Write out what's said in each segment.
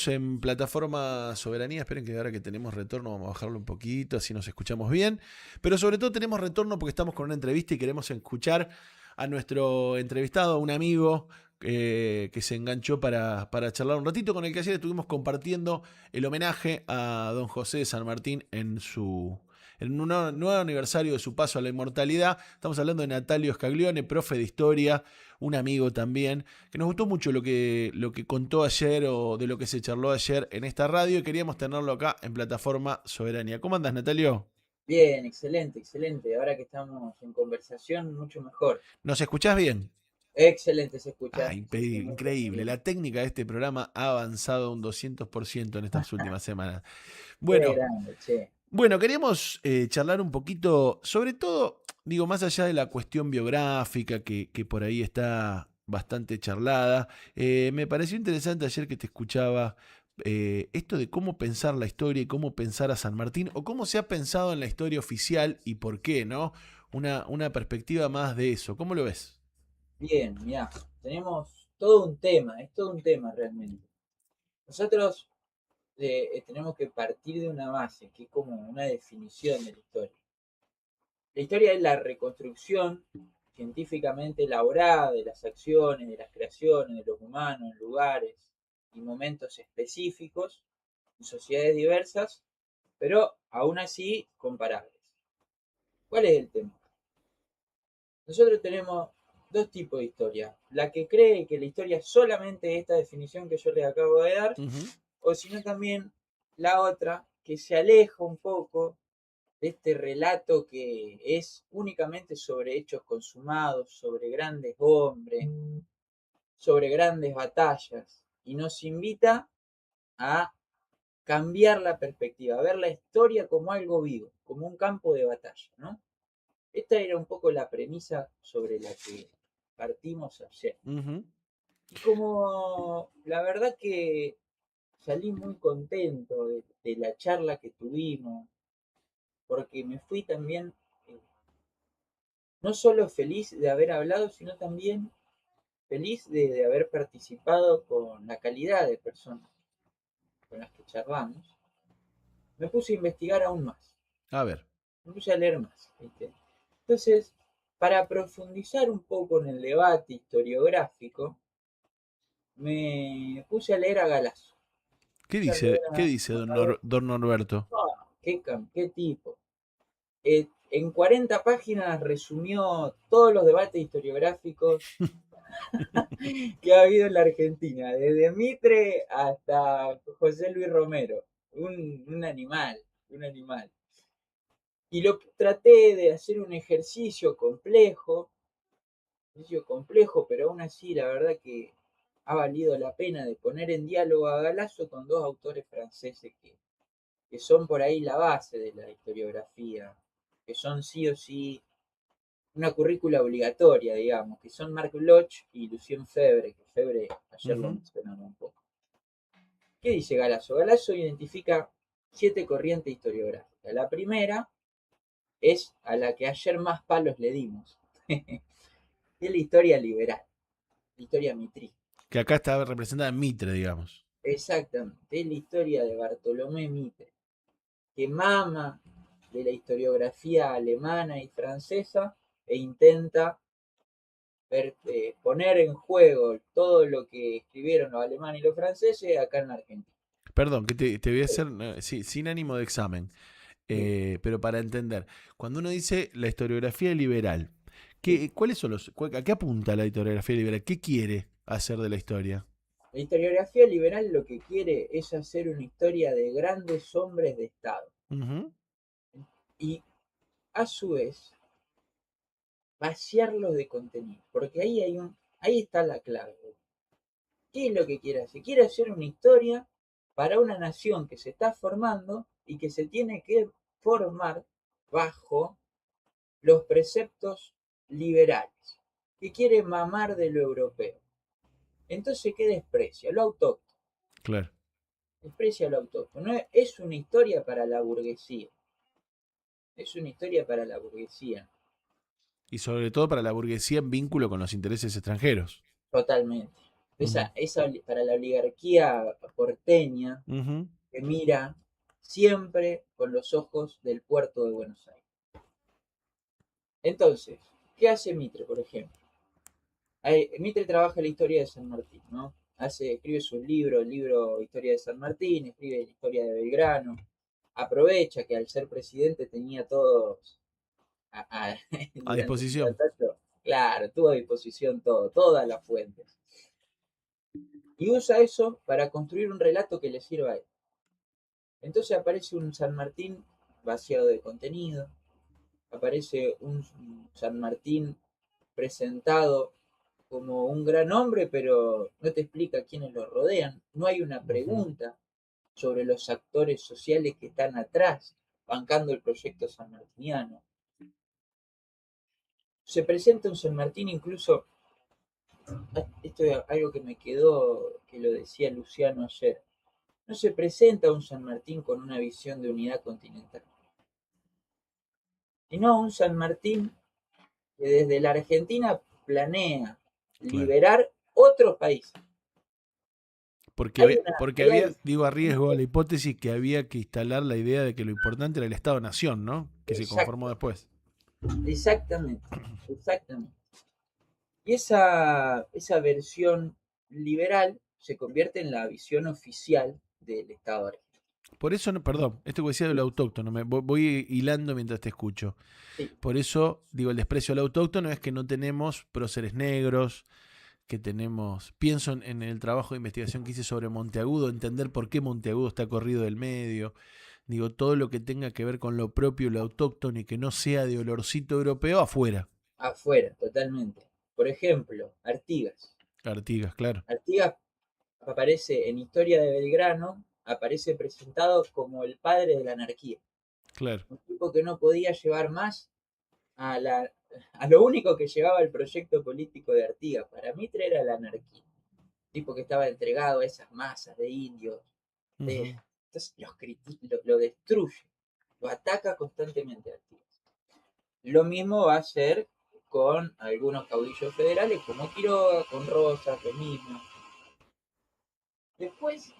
En plataforma Soberanía, esperen que ahora que tenemos retorno vamos a bajarlo un poquito, así nos escuchamos bien, pero sobre todo tenemos retorno porque estamos con una entrevista y queremos escuchar a nuestro entrevistado, a un amigo que se enganchó para charlar un ratito, con el que ayer estuvimos compartiendo el homenaje a don José de San Martín en un nuevo aniversario de su paso a la inmortalidad. Estamos hablando de Natalio Scaglione, profe de historia, un amigo también, que nos gustó mucho lo que contó ayer o de lo que se charló ayer en esta radio y queríamos tenerlo acá en plataforma Soberanía. ¿Cómo andas, Natalio? Bien, excelente, excelente. Ahora que estamos en conversación, mucho mejor. ¿Nos escuchás bien? Excelente se escucha, se escucha muy Increíble. bien. La técnica de este programa ha avanzado un 200% en estas últimas semanas. Qué Bueno, grande, che. queríamos charlar un poquito, sobre todo, digo, más allá de la cuestión biográfica que por ahí está bastante charlada. Me pareció interesante ayer que te escuchaba esto de cómo pensar la historia y cómo pensar a San Martín, o cómo se ha pensado en la historia oficial y por qué, ¿no? Una perspectiva más de eso. ¿Cómo lo ves? Bien, mirá, tenemos todo un tema, es todo un tema realmente. Nosotros tenemos que partir de una base, que es como una definición de la historia. La historia es la reconstrucción científicamente elaborada de las acciones, de las creaciones, de los humanos, en lugares y momentos específicos, en sociedades diversas, pero aún así comparables. ¿Cuál es el tema? Nosotros tenemos dos tipos de historia. La que cree que la historia es solamente esta definición que yo les acabo de dar, Ujú. o sino también la otra que se aleja un poco de este relato que es únicamente sobre hechos consumados, sobre grandes hombres, sobre grandes batallas, y nos invita a cambiar la perspectiva, a ver la historia como algo vivo, como un campo de batalla, ¿no? Esta era un poco la premisa sobre la que partimos ayer. Ujú. Y como la verdad que salí muy contento de la charla que tuvimos, porque me fui también no solo feliz de haber hablado, sino también feliz de haber participado con la calidad de personas con las que charlamos. Me puse a investigar aún más, A ver. me puse a leer más, ¿viste? Entonces, para profundizar un poco en el debate historiográfico, me puse a leer a Galasso. Puse a leer Qué dice a don, Galasso. Don Norberto? Qué tipo. En 40 páginas resumió todos los debates historiográficos que ha habido en la Argentina, desde Mitre hasta José Luis Romero. Un animal, un animal. Y lo traté de hacer un ejercicio complejo, pero aún así la verdad que ha valido la pena de poner en diálogo a Galasso con dos autores franceses que son por ahí la base de la historiografía, que son sí o sí una currícula obligatoria, digamos, que son Marc Bloch y Lucien Febvre, que Febvre ayer lo Ujú. mencionamos un poco. ¿Qué dice Galasso? Galasso identifica 7 corrientes historiográficas. La primera es a la que ayer más palos le dimos. Es la historia liberal, la historia mitrista. Que acá está representada en Mitre, digamos. Exactamente, es la historia de Bartolomé Mitre, que mama de la historiografía alemana y francesa e intenta poner en juego todo lo que escribieron los alemanes y los franceses acá en la Argentina. Perdón, que te voy a hacer, sí, sin ánimo de examen, Sí, pero para entender. Cuando uno dice la historiografía liberal, sí. ¿cuáles son a qué apunta la historiografía liberal? ¿Qué quiere hacer de la historia? La historiografía liberal lo que quiere es hacer una historia de grandes hombres de Estado Ujú. y a su vez vaciarlos de contenido, porque ahí está la clave. ¿Qué es lo que quiere hacer? Quiere hacer una historia para una nación que se está formando y que se tiene que formar bajo los preceptos liberales, que quiere mamar de lo europeo. Entonces, ¿qué desprecia? Lo autóctono. Claro. Desprecia lo autóctono. No es una historia para la burguesía. Es una historia para la burguesía. Y sobre todo para la burguesía en vínculo con los intereses extranjeros. Totalmente. Ujú, Para la oligarquía porteña, ujú, que mira siempre con los ojos del puerto de Buenos Aires. Entonces, ¿qué hace Mitre, por ejemplo? Mitre trabaja la historia de San Martín, ¿no? Escribe su libro, el libro Historia de San Martín, escribe la historia de Belgrano, aprovecha que al ser presidente tenía todos a durante su disposición. mandato, claro, tuvo a disposición todo, todas las fuentes. Y usa eso para construir un relato que le sirva a él. Entonces aparece un San Martín vaciado de contenido, aparece un San Martín presentado como un gran hombre, pero no te explica quiénes lo rodean. No hay una Ujú. pregunta sobre los actores sociales que están atrás, bancando el proyecto sanmartiniano. Se presenta un San Martín incluso, esto es algo que me quedó, que lo decía Luciano ayer, no se presenta un San Martín con una visión de unidad continental, sino un San Martín que desde la Argentina planea Claro. liberar otros países. Porque Hay había, algo digo, a riesgo a la hipótesis que había que instalar la idea de que lo importante era el Estado-Nación, ¿no? Que se conformó exacto, después. exactamente, exactamente. Y esa versión liberal se convierte en la visión oficial del Estado argentino. Por eso, perdón, esto que decía del autóctono, voy hilando mientras te escucho. Sí, Por eso, digo, el desprecio al autóctono es que no tenemos próceres negros, que tenemos, pienso en el trabajo de investigación que hice sobre Monteagudo, entender por qué Monteagudo está corrido del medio, digo, todo lo que tenga que ver con lo propio, lo autóctono y que no sea de olorcito europeo afuera. afuera, totalmente. Por ejemplo, Artigas. Artigas, claro, Artigas aparece en Historia de Belgrano, aparece presentado como el padre de la anarquía. claro. Un tipo que no podía llevar más a, la, a lo único que llevaba el proyecto político de Artigas. Para Mitre era la anarquía. Un tipo que estaba entregado a esas masas de indios. Ujú. Entonces lo destruye, lo ataca constantemente a Artigas. Lo mismo va a hacer con algunos caudillos federales como Quiroga, con Rosas, lo mismo. Después,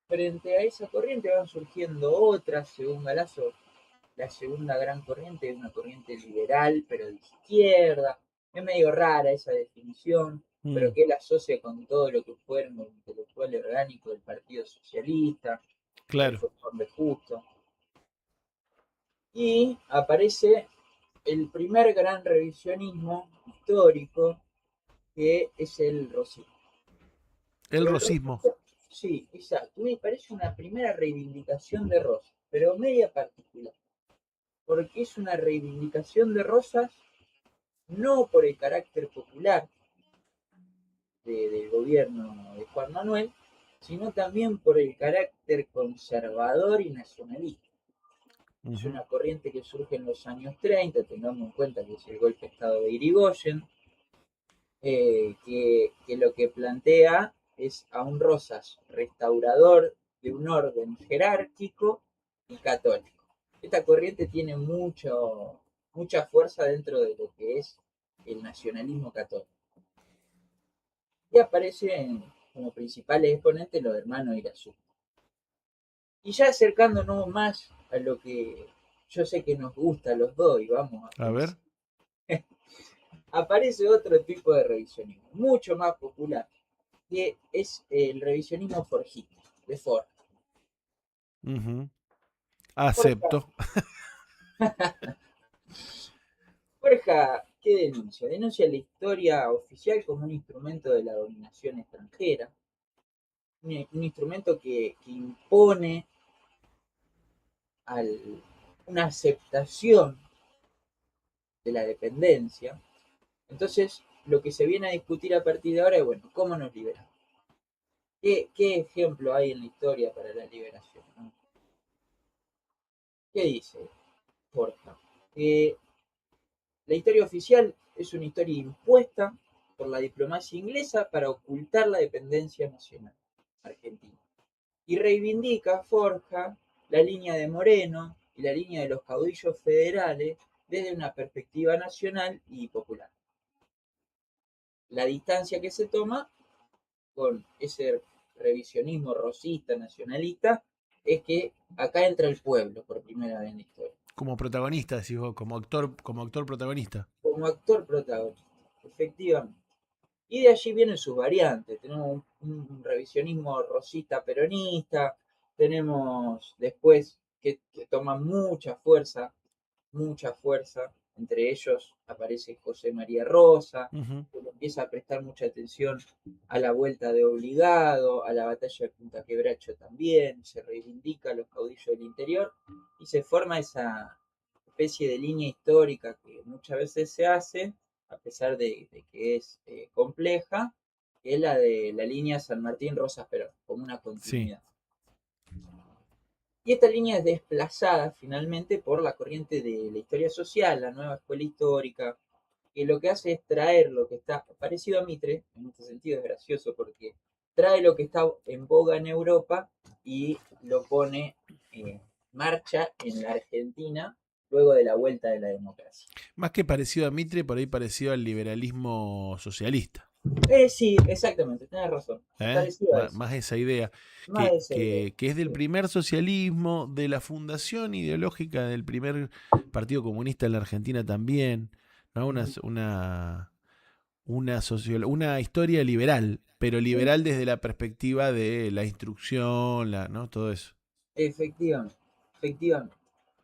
frente a esa corriente van surgiendo otras, según Galazo, la segunda gran corriente es una corriente liberal, pero de izquierda. Es medio rara esa definición, pero Mm, que él asocia con todo lo que fue el intelectual orgánico del Partido Socialista, que claro. fue Juan B. Justo. Y aparece el primer gran revisionismo histórico, que es el rosismo. El El rosismo. rosismo, sí, exacto, me parece una primera reivindicación de Rosas, pero media particular, porque es una reivindicación de Rosas no por el carácter popular del gobierno de Juan Manuel, sino también por el carácter conservador y nacionalista. Es Ujú. una corriente que surge en los años 30, tengamos en cuenta que es el golpe de Estado de Irigoyen, que lo que plantea es a un Rosas restaurador de un orden jerárquico y católico. Esta corriente tiene mucha fuerza dentro de lo que es el nacionalismo católico. Y aparecen como principales exponentes los hermanos Irazú. Y ya acercándonos más a lo que yo sé que nos gusta a los dos y vamos a A ver. pensar, aparece otro tipo de revisionismo, mucho más popular, que es el revisionismo forjista, de Ford. Ujú. Forja, Acepto. Forja, ¿qué denuncia? Denuncia la historia oficial como un instrumento de la dominación extranjera, un instrumento que impone una aceptación de la dependencia. Entonces, lo que se viene a discutir a partir de ahora es, bueno, ¿cómo nos liberamos? ¿Qué ejemplo hay en la historia para la liberación? ¿No? ¿Qué dice Forja? Que la historia oficial es una historia impuesta por la diplomacia inglesa para ocultar la dependencia nacional argentina. Y reivindica, Forja, la línea de Moreno y la línea de los caudillos federales desde una perspectiva nacional y popular. La distancia que se toma con ese revisionismo rosista, nacionalista, es que acá entra el pueblo por primera vez en la historia. Como protagonista, decís vos, como actor protagonista. Como actor protagonista, efectivamente. Y de allí vienen sus variantes. Tenemos un revisionismo rosista peronista, tenemos después que toma mucha fuerza. Entre ellos aparece José María Rosa, Ujú. que le empieza a prestar mucha atención a la vuelta de Obligado, a la batalla de Punta Quebracho también, se reivindica a los caudillos del interior y se forma esa especie de línea histórica que muchas veces se hace, a pesar de que es compleja, que es la de la línea San Martín Rosas Perón, como una Sí. continuidad. Y esta línea es desplazada finalmente por la corriente de la historia social, la nueva escuela histórica, que lo que hace es traer lo que está parecido a Mitre, en este sentido es gracioso porque trae lo que está en boga en Europa y lo pone en marcha en la Argentina luego de la vuelta de la democracia. Más que parecido a Mitre, por ahí parecido al liberalismo socialista. Sí, exactamente, tenés razón. ¿Eh? Parecido a eso. Más esa idea, Más de esa idea. que es del Sí. primer socialismo, de la fundación ideológica del primer Partido Comunista en la Argentina también, ¿no? Ujú. Una historia liberal, pero Sí, liberal desde la perspectiva de la instrucción, ¿no? Todo eso. efectivamente, efectivamente.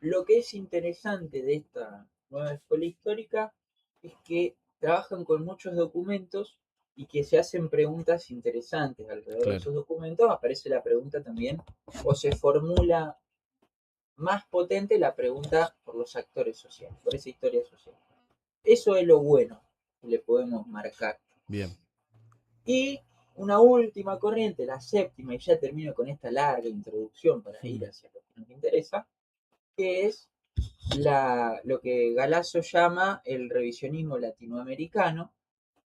Lo que es interesante de esta nueva escuela histórica es que trabajan con muchos documentos y que se hacen preguntas interesantes alrededor de Claro. esos documentos. Aparece la pregunta también, o se formula más potente la pregunta por los actores sociales, por esa historia social. Eso es lo bueno que le podemos marcar. Bien. Y una última corriente, la séptima, y ya termino con esta larga introducción para ir Mm. hacia lo que nos interesa, que es lo que Galasso llama el revisionismo latinoamericano,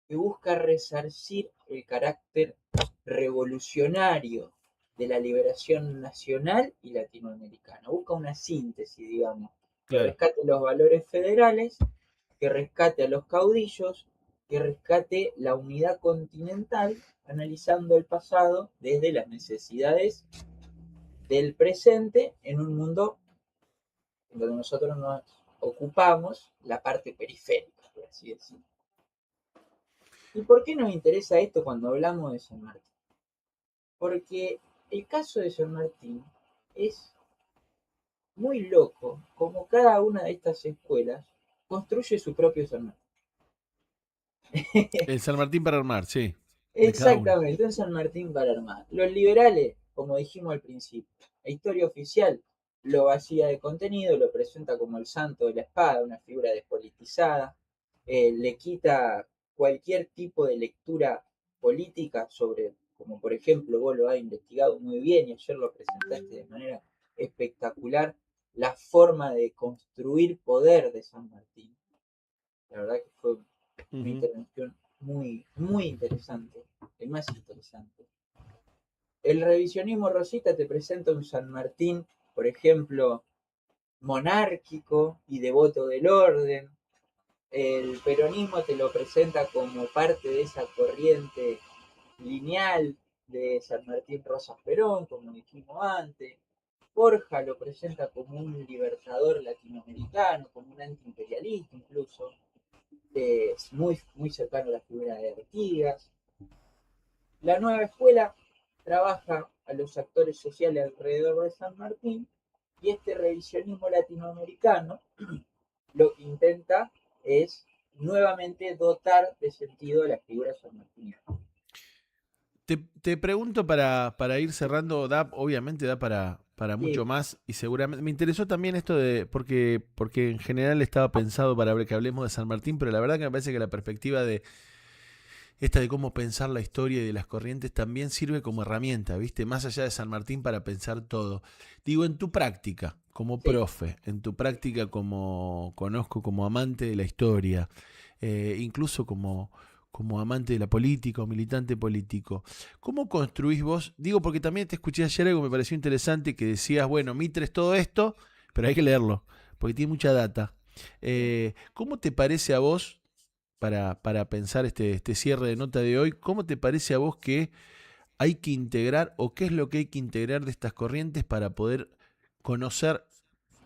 que busca resarcir el carácter revolucionario de la liberación nacional y latinoamericana. Busca una síntesis, digamos, que Claro. rescate los valores federales, que rescate a los caudillos, que rescate la unidad continental, analizando el pasado desde las necesidades del presente en un mundo en donde nosotros nos ocupamos la parte periférica, por así decirlo. ¿Y por qué nos interesa esto cuando hablamos de San Martín? Porque el caso de San Martín es muy loco, como cada una de estas escuelas construye su propio San Martín. El San Martín para armar, sí, de cada uno. Exactamente, un San Martín para armar. Los liberales, como dijimos al principio, la historia oficial lo vacía de contenido, lo presenta como el santo de la espada, una figura despolitizada, le quita cualquier tipo de lectura política sobre, como por ejemplo vos lo has investigado muy bien y ayer lo presentaste de manera espectacular, la forma de construir poder de San Martín. La verdad que fue una Ujú. intervención muy, muy interesante, el más interesante. El revisionismo rosita te presenta un San Martín, por ejemplo, monárquico y devoto del orden. El peronismo te lo presenta como parte de esa corriente lineal de San Martín Rosas Perón, como dijimos antes. Borja lo presenta como un libertador latinoamericano, como un antiimperialista incluso, muy, muy cercano a la figura de Artigas. La nueva escuela trabaja a los actores sociales alrededor de San Martín y este revisionismo latinoamericano lo que intenta es nuevamente dotar de sentido a la figura sanmartiniana. Te pregunto para ir cerrando, obviamente da para mucho Sí, más y seguramente me interesó también esto de, porque en general estaba pensado para que hablemos de San Martín, pero la verdad que me parece que la perspectiva de esta de cómo pensar la historia y de las corrientes también sirve como herramienta, ¿viste? Más allá de San Martín para pensar todo. Digo, en tu práctica, como sí. profe, en tu práctica como conozco, como amante de la historia, incluso como amante de la política o militante político, ¿cómo construís vos? Digo, porque también te escuché ayer algo que me pareció interesante, que decías, bueno, Mitre es todo esto, pero hay que leerlo, porque tiene mucha data. ¿Cómo te parece a vos? para pensar este cierre de nota de hoy, ¿cómo te parece a vos que hay que integrar o qué es lo que hay que integrar de estas corrientes para poder conocer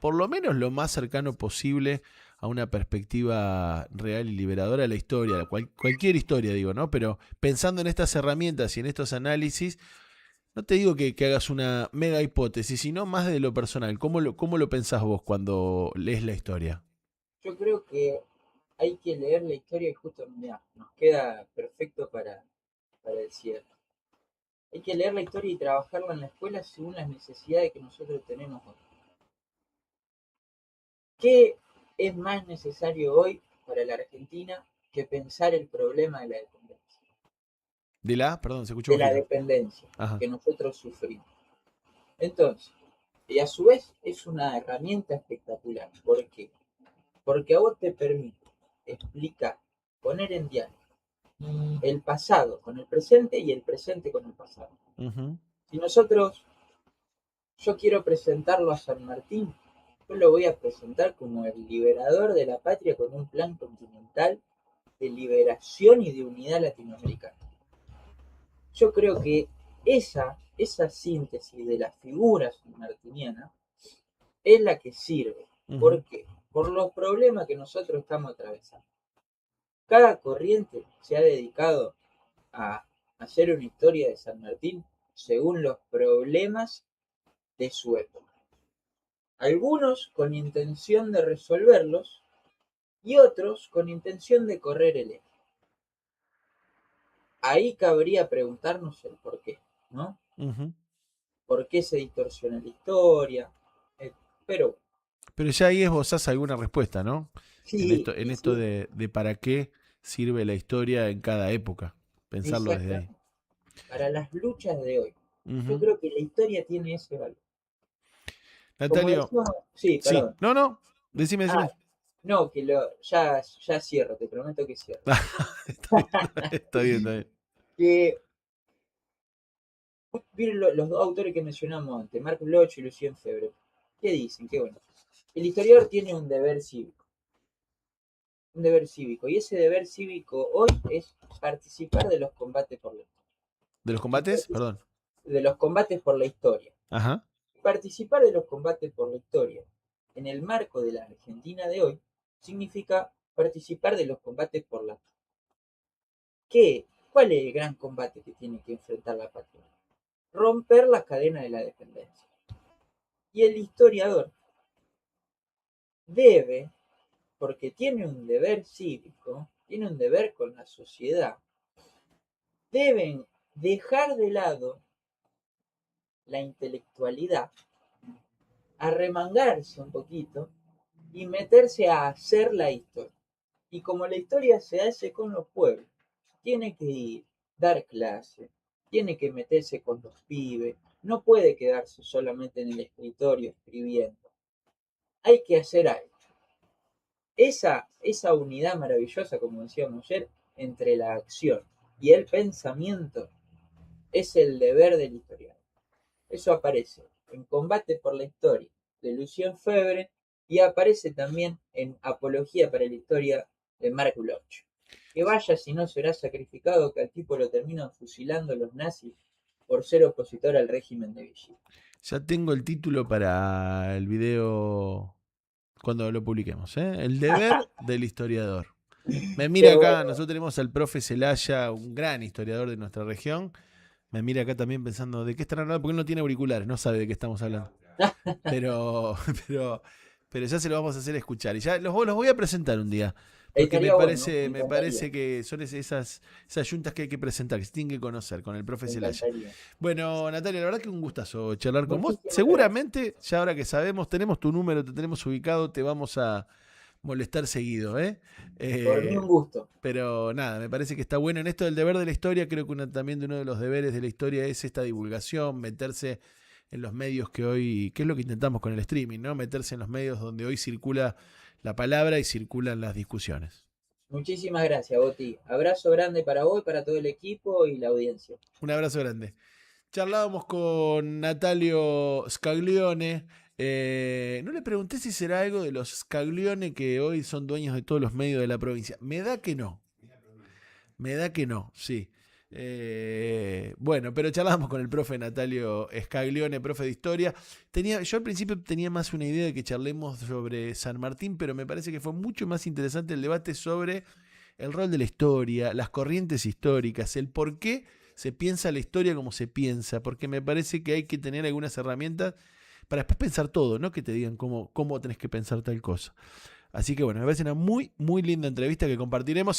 por lo menos lo más cercano posible a una perspectiva real y liberadora de la historia, cualquier historia digo, ¿no? Pero pensando en estas herramientas y en estos análisis, no te digo que hagas una mega hipótesis, sino más de lo personal. Cómo lo pensás vos cuando lees la historia? Yo creo que hay que leer la historia y justo mirá, nos queda perfecto para el cierre. Hay que leer la historia y trabajarla en la escuela según las necesidades que nosotros tenemos hoy. ¿Qué es más necesario hoy para la Argentina que pensar el problema de la dependencia? Perdón, se escuchó De la bajito. dependencia Ajá. que nosotros sufrimos. Entonces, y a su vez es una herramienta espectacular. ¿Por qué? Porque a vos te permite explicar, poner en diálogo el pasado con el presente y el presente con el pasado. Ujú. Si yo quiero presentarlo a San Martín, yo lo voy a presentar como el liberador de la patria con un plan continental de liberación y de unidad latinoamericana. Yo creo que esa síntesis de la figura sanmartiniana es la que sirve. Ujú. ¿Por qué? Por los problemas que nosotros estamos atravesando. Cada corriente se ha dedicado a hacer una historia de San Martín según los problemas de su época. Algunos con intención de resolverlos y otros con intención de correr el eje. Ahí cabría preguntarnos el por qué, ¿no? Ujú. ¿Por qué se distorsiona la historia? Eh, pero Pero ya ahí esbozás alguna respuesta, ¿no? sí, En y esto sí, de para qué sirve la historia en cada época. Pensarlo desde ahí. exactamente. Para las luchas de hoy, yo Ujú. creo que la historia tiene ese valor. Como Natalio, decíamos, sí, sí, perdón. no, decime. Ah, no, que ya cierro, te prometo que cierro. Está bien, está bien. Que miren los dos autores que mencionamos antes, Marc Bloch y Lucien Febvre. ¿Qué dicen? Qué bueno. El historiador tiene un deber cívico, y ese deber cívico hoy es participar de los combates por la historia. ¿De los Y combates? Perdón. de los combates por la historia. Ajá. Participar de los combates por la historia en el marco de la Argentina de hoy significa participar de los combates por la paz. ¿Cuál es el gran combate que tiene que enfrentar la patria? Romper la cadena de la dependencia. Y el historiador debe, porque tiene un deber cívico, tiene un deber con la sociedad, deben dejar de lado la intelectualidad, arremangarse un poquito y meterse a hacer la historia. Y como la historia se hace con los pueblos, tiene que ir, dar clase, tiene que meterse con los pibes, no puede quedarse solamente en el escritorio escribiendo. Hay que hacer algo. Esa unidad maravillosa, como decíamos ayer, entre la acción y el pensamiento es el deber del historiador. Eso aparece en Combate por la Historia de Lucien Febvre y aparece también en Apología para la Historia de Marc Bloch. Que vaya si no será sacrificado, que al tipo lo terminan fusilando los nazis por ser opositor al régimen de Vichy. Ya tengo el título para el video cuando lo publiquemos, ¿eh? El deber del historiador. Me Qué mira acá, bueno. nosotros tenemos al profe Celaya, un gran historiador de nuestra región. Me mira acá también pensando, ¿de qué están hablando? Porque él no tiene auriculares, no sabe de qué estamos hablando. Pero, pero, pero ya se lo vamos a hacer escuchar. Y ya los voy a presentar un día. Porque Estaría bueno, me me encantaría, parece que son esas yuntas que hay que presentar, que se tienen que conocer con el profe me Celaya. encantaría. Bueno, Natalia, la verdad que un gustazo charlar con vos. Muchísimas gracias. Seguramente, ya ahora que sabemos, tenemos tu número, te tenemos ubicado, te vamos a molestar seguido, ¿eh? Por mí Eh, un gusto. pero nada, me parece que está bueno en esto del deber de la historia. Creo que también de uno de los deberes de la historia es esta divulgación, meterse en los medios que hoy, que es lo que intentamos con el streaming, ¿no? Meterse en los medios donde hoy circula la palabra y circulan las discusiones. Muchísimas gracias, Boti. Abrazo grande para vos, para todo el equipo y la audiencia. Un abrazo grande. Charlábamos con Natalio Scaglione. No le pregunté si será algo de los Scaglione que hoy son dueños de todos los medios de la provincia. Me da que no. Me da que no, sí. Bueno, pero charlábamos con el profe Natalio Scaglione, profe de historia. Yo al principio tenía más una idea de que charlemos sobre San Martín, pero me parece que fue mucho más interesante el debate sobre el rol de la historia, las corrientes históricas, el por qué se piensa la historia como se piensa, porque me parece que hay que tener algunas herramientas para después pensar todo, no que te digan cómo tenés que pensar tal cosa. Así que bueno, me parece una muy, muy linda entrevista que compartiremos.